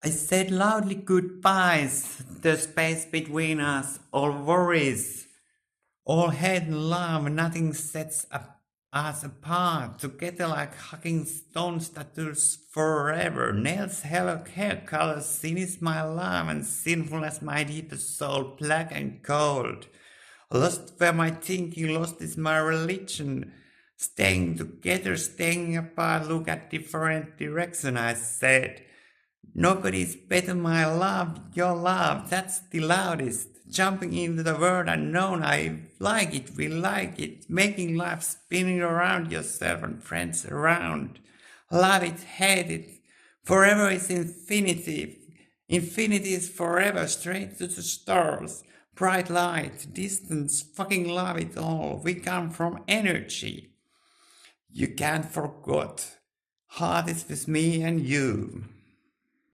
I said loudly goodbyes, the space between us, all worries, all hate and love, nothing sets us apart, together like hugging stone statues forever. Nails, hair colors, sin is my love, and sinfulness my deepest soul, black and cold. Lost where my thinking, lost is my religion. Staying together, staying apart, look at different direction, I said. Nobody's better, my love, your love, that's the loudest. Jumping into the world unknown, I like it, we like it. Making life spinning around yourself and friends around. Love it, hate it. Forever is infinity. Infinity is forever, straight to the stars. Bright light, distance, fucking love it all. We come from energy. You can't forget. Heart is with me and you.